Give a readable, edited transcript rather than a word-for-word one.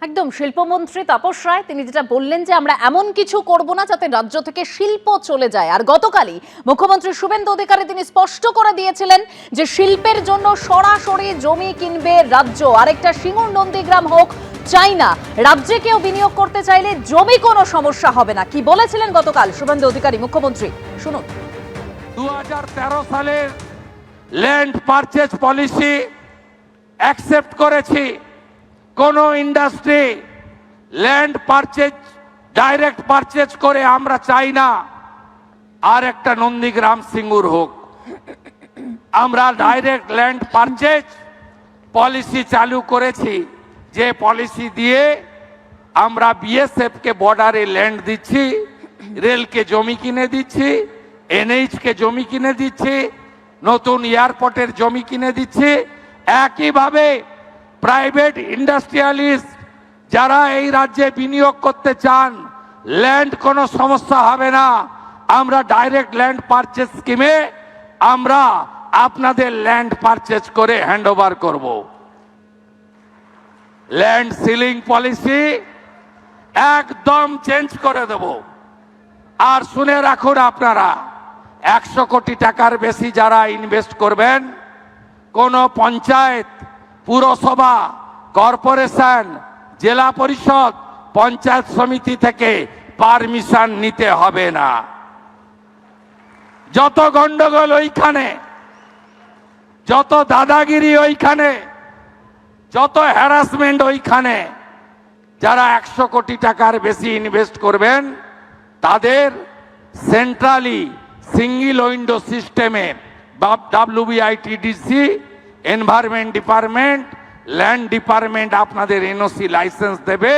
একদম শিল্পমন্ত্রী তাপস রায় তিনি যেটা বললেন যে আমরা এমন কিছু করব না যাতে রাজ্য থেকে শিল্প চলে যায়। আর গতকালই মুখ্যমন্ত্রী শুভেন্দু অধিকারী তিনি স্পষ্ট করে দিয়েছিলেন যে শিল্পের জন্য সরাসরি জমি কিনবে রাজ্য। আরেকটা সিঙ্গুর নন্দীগ্রাম হোক চাই না, রাজ্যে কেউ বিনিয়োগ করতে চাইলে জমি কোনো সমস্যা হবে না। কি বলেছিলেন গতকাল শুভেন্দু অধিকারী মুখ্যমন্ত্রী, শুনুন। 2013 সালের ল্যান্ড পারচেজ পলিসি অ্যাকসেপ্ট করেছি। কোন industry land purchase direct purchase করে আমরা চাই না আর একটা নন্দীগ্রাম সিঙ্গুর হোক। আমরা ডাইরেক্ট ল্যান্ড পারচেজ পলিসি চালু করেছি, যে পলিসি দিয়ে আমরা বিএসএফ কে বর্ডারে ল্যান্ড দিচ্ছি, রেলকে জমি কিনে দিচ্ছি, এনএইচ কে জমি কিনে দিচ্ছি, নতুন এয়ারপোর্টের জমি কিনে দিচ্ছি। একইভাবে প্রাইভেট ইন্ডাস্ট্রিয়ালিস্ট যারা এই রাজ্যে বিনিয়োগ করতে চান, ল্যান্ড কোনো সমস্যা হবে না। আমরা ডাইরেক্ট ল্যান্ড পারচেজ স্কিমে আমরা আপনাদের ল্যান্ড পারচেজ করে হ্যান্ডওভার করব। ল্যান্ড সিলিং পলিসি একদম চেঞ্জ করে দেব। আর শুনে রাখুন আপনারা, 100 কোটি টাকার বেশি যারা ইনভেস্ট করবেন, কোন পঞ্চায়েত, পুরসভা, কর্পোরেশন, জেলা পরিষদ, পঞ্চায়েত সমিতি থেকে পারমিশন নিতে হবে না। যত গন্ডগোল ওইখানে, যত দাদাগিরি ওইখানে, যত হ্যারাসমেন্ট ওইখানে, যারা 100 কোটি টাকার বেশি ইনভেস্ট করবেন তাদের সেন্ট্রালি সিঙ্গেল উইন্ডো সিস্টেমে WBITDC, environment department, land department আপনাদের এনওসি লাইসেন্স দেবে।